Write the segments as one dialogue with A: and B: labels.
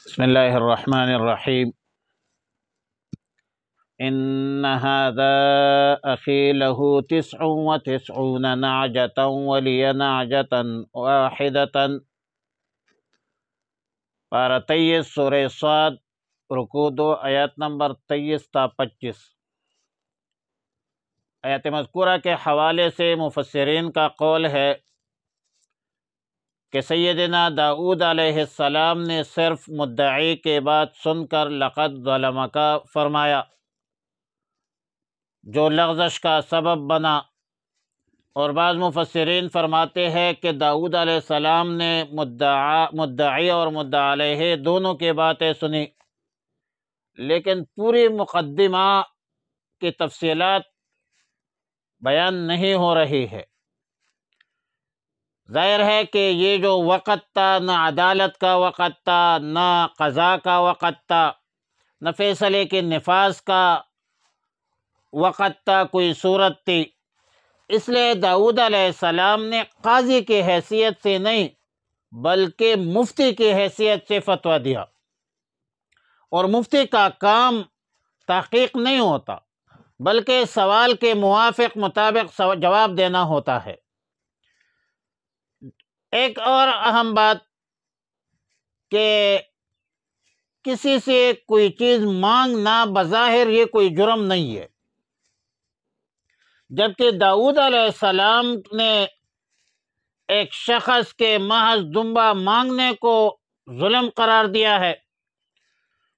A: بسم الله الرحمن الرحيم. إن هذا أخي له 99 نعجة ولي نعجة واحدة. پارہ 23 سورہ صاد رکوع 2 آیات نمبر 23 تا 25۔ آیات مذکورہ کے حوالے سے مفسرین کا قول ہے کہ سیدنا داؤد علیہ السلام نے صرف مدعی کے بات سن کر لقد ظلمک فرمایا، جو لغزش کا سبب بنا، اور بعض مفسرین فرماتے ہیں کہ داؤد علیہ السلام نے مدعی اور مدعا علیہ دونوں کی باتیں سنی، لیکن پوری مقدمہ کی تفصیلات بیان نہیں ہو رہی ہے۔ ظاہر ہے کہ یہ جو وقت تھا، نہ عدالت کا وقت تھا، نہ قضاء کا وقت تھا، نہ فیصلے کے نفاذ کا وقت تھا، کوئی صورت تھی۔ اس لیے داؤد علیہ السلام نے قاضی کی حیثیت سے نہیں بلکہ مفتی کی حیثیت سے فتویٰ دیا، اور مفتی کا کام تحقیق نہیں ہوتا بلکہ سوال کے مطابق جواب دینا ہوتا ہے۔ ایک اور اہم بات کہ کسی سے کوئی چیز مانگنا بظاہر یہ کوئی جرم نہیں ہے، جبکہ داؤد علیہ السلام نے ایک شخص کے محض دنبا مانگنے کو ظلم قرار دیا ہے۔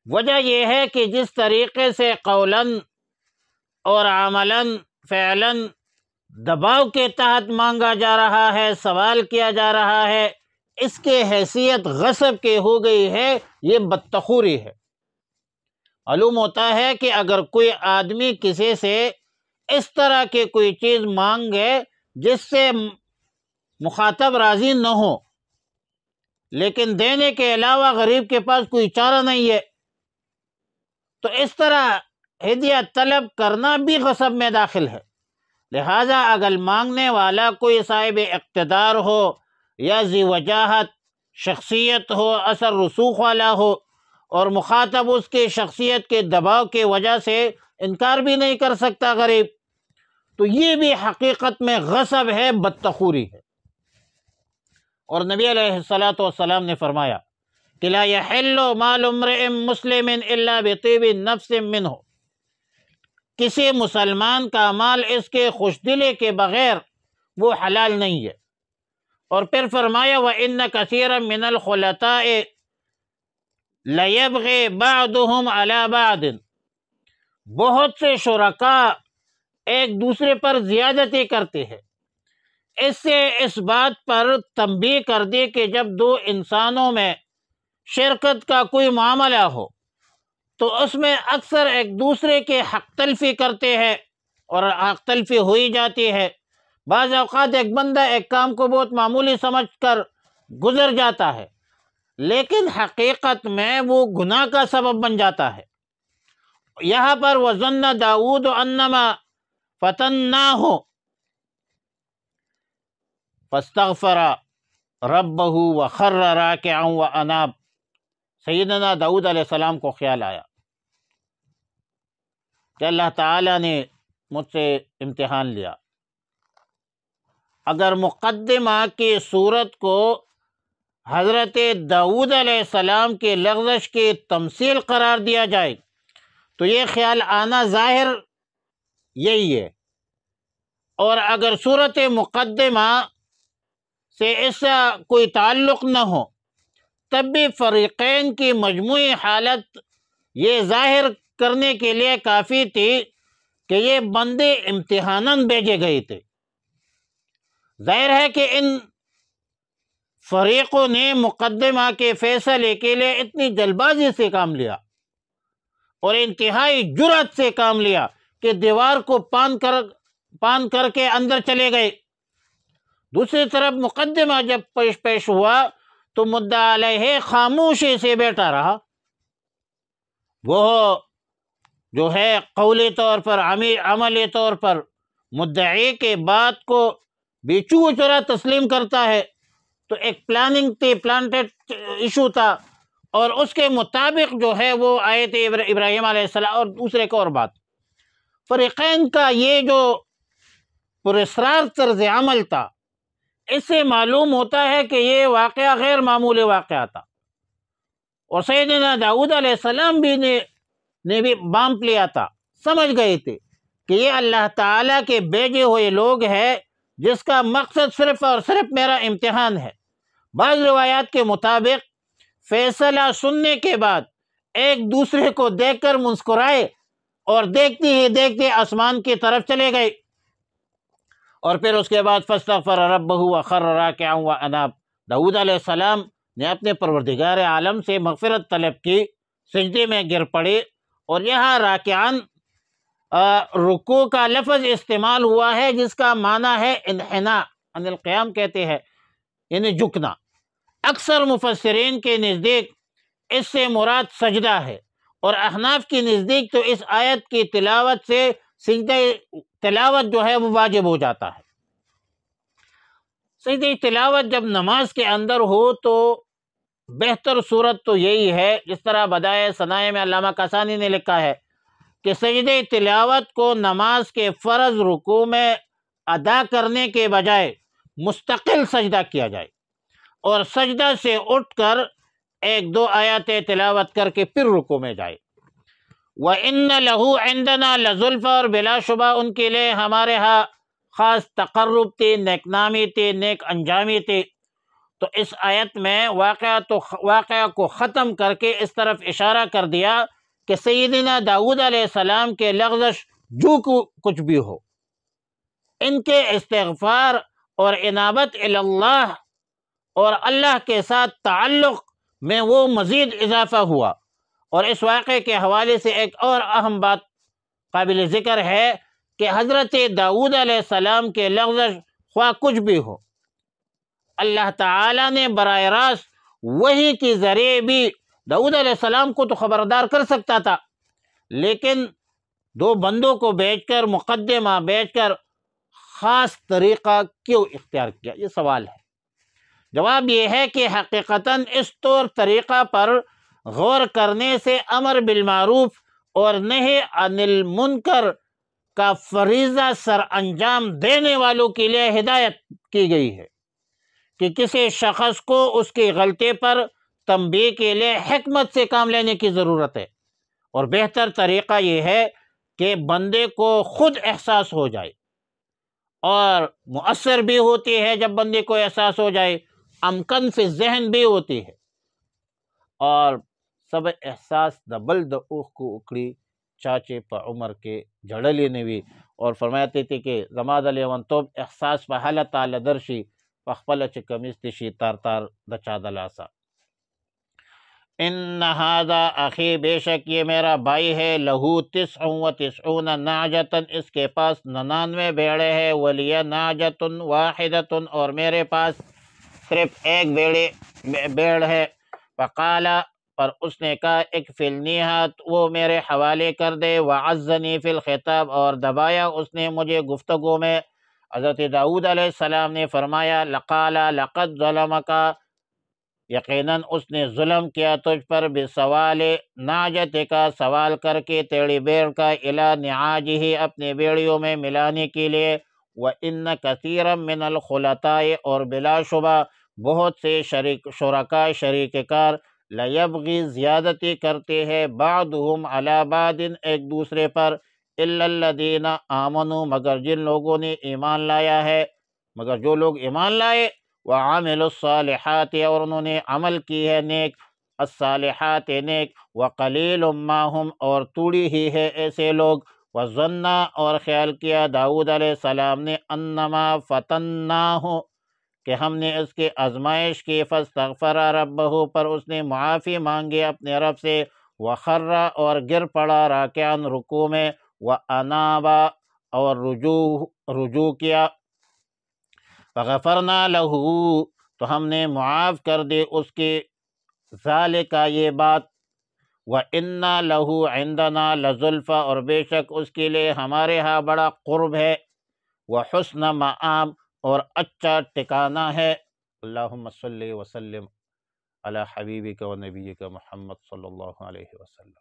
A: وجہ یہ ہے کہ جس طریقے سے قولاً اور عملاً فعلاً دباؤ کے تحت مانگا جا رہا ہے، سوال کیا جا رہا ہے، اس کی حیثیت غصب کی ہو گئی ہے، یہ بدتخوری ہے۔ معلوم ہوتا ہے کہ اگر کوئی آدمی کسی سے اس طرح کی کوئی چیز مانگے جس سے مخاطب راضی نہ ہو، لیکن دینے کے علاوہ غریب کے پاس کوئی چارہ نہیں ہے، تو اس طرح ہدیہ طلب کرنا بھی غصب میں داخل ہے۔ لہٰذا اگر مانگنے والا کوئی صاحب اقتدار ہو یا ذی وجاہت شخصیت ہو، اثر رسوخ والا ہو، اور مخاطب اس کی شخصیت کے دباؤ کی وجہ سے انکار بھی نہیں کر سکتا غریب، تو یہ بھی حقیقت میں غصب ہے، بدتخوری ہے۔ اور نبی علیہ السلام نے فرمایا کہ لا یحل مال امرئ مسلم الا بطیب نفس منہ، کسی مسلمان کا مال اس کے خوش دلی کے بغیر وہ حلال نہیں ہے۔ اور پھر فرمایا وَإِنَّ كَثِيرًا مِّنَ الْخُلَطَاءِ لَيَبْغِي بَعْضُهُمْ عَلَى بَعْضٍ، بہت سے شرکاء ایک دوسرے پر زیادتی کرتے ہیں۔ اس سے اس بات پر تنبیہ کر دی کہ جب دو انسانوں میں شرکت کا کوئی معاملہ ہو تو اس میں اکثر ایک دوسرے کے حق تلفی کرتے ہیں اور حق تلفی ہوئی جاتی ہے۔ بعض اوقات ایک بندہ ایک کام کو بہت معمولی سمجھ کر گزر جاتا ہے، لیکن حقیقت میں وہ گناہ کا سبب بن جاتا ہے۔ یہاں پر وَظَنَّ داؤد أَنَّمَا فَتَنَّاهُ فَاسْتَغْفَرَ رَبَّهُ وَخَرَّ رَاكِعًا وَأَنَابَ، سیدنا داؤد علیہ السلام کو خیال آیا کہ اللہ تعالیٰ نے مجھ سے امتحان لیا۔ اگر مقدمہ کی صورت کو حضرت داؤد علیہ السلام کی لغزش کی تمثیل قرار دیا جائے تو یہ خیال آنا ظاہر یہی ہے، اور اگر صورت مقدمہ سے اس کا کوئی تعلق نہ ہو تب بھی فریقین کی مجموعی حالت یہ ظاہر کرنے کے لیے کافی تھی کہ یہ بندے امتحاناً بھیجے گئے تھے۔ ظاہر ہے کہ ان فریقوں نے مقدمہ کے فیصلے کے لیے اتنی جلد بازی سے کام لیا اور انتہائی جرأت سے کام لیا کہ دیوار کو پان کر کے اندر چلے گئے۔ دوسری طرف مقدمہ جب پیش ہوا تو مدعا علیہ خاموشی سے بیٹھا رہا، وہ جو ہے قولی طور پر عملی طور پر مدعی کے بات کو بے چوچرا تسلیم کرتا ہے، تو ایک پلاننگ تھی، پلانٹڈ ایشو تھا، اور اس کے مطابق جو ہے وہ آیت ابراہیم علیہ السلام. اور دوسرے ایک اور بات، فریقین کا یہ جو پراسرار طرز عمل تھا، اس سے معلوم ہوتا ہے کہ یہ واقعہ غیر معمولی واقعہ تھا. اور سیدنا داؤد علیہ السلام نے بھی بانپ لیا تھا، سمجھ گئے تھے کہ یہ اللہ تعالیٰ کے بھیجے ہوئے لوگ ہیں جس کا مقصد صرف اور صرف میرا امتحان ہے. بعض روایات کے مطابق فیصلہ سننے کے بعد ایک دوسرے کو دیکھ کر مسکرائے اور دیکھتے ہی دیکھتے آسمان کی طرف چلے گئے. اور پھر اس کے بعد فاستغفر ربہ وخر راکعا واناب، داؤد علیہ السلام نے اپنے پروردگار عالم سے مغفرت طلب کی، سجدے میں گر پڑے. اور یہاں راکعان رکوع کا لفظ استعمال ہوا ہے جس کا معنی ہے انحناء، ان القیام کہتے ہیں، یعنی جھکنا. اکثر مفسرین کے نزدیک اس سے مراد سجدہ ہے، اور احناف کے نزدیک تو اس آیت کی تلاوت سے سجدہ تلاوت جو ہے وہ واجب ہو جاتا ہے. سجدہ تلاوت جب نماز کے اندر ہو تو بہتر صورت تو یہی ہے، جس طرح بدائع ثنائے میں علامہ کاسانی نے لکھا ہے کہ سجدہ تلاوت کو نماز کے فرض رکوع میں ادا کرنے کے بجائے مستقل سجدہ کیا جائے، اور سجدہ سے اٹھ کر ایک دو آیات تلاوت کر کے پھر رکوع میں جائے. وَإِنَّ لَهُ عِندَنَا لَزُلْفَىٰ، اور بلا شبہ ان کے لیے ہمارے ہاں خاص تقرب تھی، نیک نامی تھی، نیک انجامی تھی. تو اس آیت میں واقعہ کو ختم کر کے اس طرف اشارہ کر دیا کہ سیدنا داؤد علیہ السلام کے لغزش جو کچھ بھی ہو، ان کے استغفار اور انابت اللہ اور اللہ کے ساتھ تعلق میں وہ مزید اضافہ ہوا. اور اس واقعے کے حوالے سے ایک اور اہم بات قابل ذکر ہے کہ حضرت داؤد علیہ السلام کے لغزش خواہ کچھ بھی ہو، اللہ تعالیٰ نے براہ راست وحی کے ذریعے بھی داؤد علیہ السلام کو تو خبردار کر سکتا تھا، لیکن دو بندوں کو بھیج کر، مقدمہ بھیج کر خاص طریقہ کیوں اختیار کیا؟ یہ سوال ہے. جواب یہ ہے کہ حقیقتاً اس طور طریقہ پر غور کرنے سے امر بالمعروف اور نہی عن المنکر کا فریضہ سر انجام دینے والوں کے لیے ہدایت کی گئی ہے کہ کسی شخص کو اس کی غلطی پر تنبیہ کے لیے حکمت سے کام لینے کی ضرورت ہے. اور بہتر طریقہ یہ ہے کہ بندے کو خود احساس ہو جائے، اور مؤثر بھی ہوتی ہے جب بندے کو احساس ہو جائے، امکن فی ذہن بھی ہوتی ہے. اور سب احساس د بل د اوخ کو اکڑی چاچے پا عمر کے جڑلی نوی. اور فرماتے تھے کہ زما د لیونتوب احساس په حالت تعالی درشي پخپله چې کمیستی شي تار تار د چا د لاسا. ان هذا اخی، بے شک یہ میرا بھائی ہے، لہو 99 نعجتن، اس کے پاس 99 بیڑے ہیں، ولی نعجتن واحدتن، اور میرے پاس صرف ایک بیڑ ہے. فقالا، پر اس نے کہا، اکفلنیہا، وہ میرے حوالے کر دے، وعزنی فی الخطاب، اور دبایا اس نے مجھے گفتگو میں. حضرت داؤد علیہ السلام نے فرمایا، لقالا لقد ظلمک، یقیناً اس نے ظلم کیا تجھ پر، بسوال ناجت کا، سوال کر کے تیری بیڑ کا، الی نعاجہ، اپنے بیڑیوں میں ملانے کے لیے. وَإِنَّ كَثِيرًا مِّنَ الْخُلَطَاءِ، اور بلا شبہ بہت سے شرکاء شریک کار، لَيَبْغِي، زیادتی کرتے ہیں، بعضهم علی بعض، ایک دوسرے پر، إِلَّا الَّذِينَ آمَنُوا، مگر جن لوگوں نے ایمان لایا ہے، مگر جو لوگ ایمان لائے، وَعَمِلُوا الصَّالِحَاتِ، اور انہوں نے عمل کی ہے نیک، الصالحات نیک، وَقَلِيلٌ مَّا هُمْ، اور توڑی ہی ہے ایسے لوگ. وَظَنَّ، اور خیال کیا داؤد علیہ السلام نے، انما فتناہ، کہ ہم نے اس کے آزمائش کی، فاستغفر ربہ، پر اس نے معافی مانگی اپنے رب سے، وخر، اور گر پڑا، راکعاً رکوع میں، واناب، اور رجوع کیا. فغفرنا لہ، تو ہم نے معاف کر دی اس کی، ذالک، یہ بات، وَإِنَّ لَهُ عِندَنَا لَزُلْفَىٰ، اور بے شک اس کے لیے ہمارے ہاں بڑا قرب ہے، وَحُسْنَ مآب، اور اچھا ٹھکانہ ہے. اللہم صلی وسلم علی حبیبک و نبیک محمد صلی اللہ علیہ وسلم۔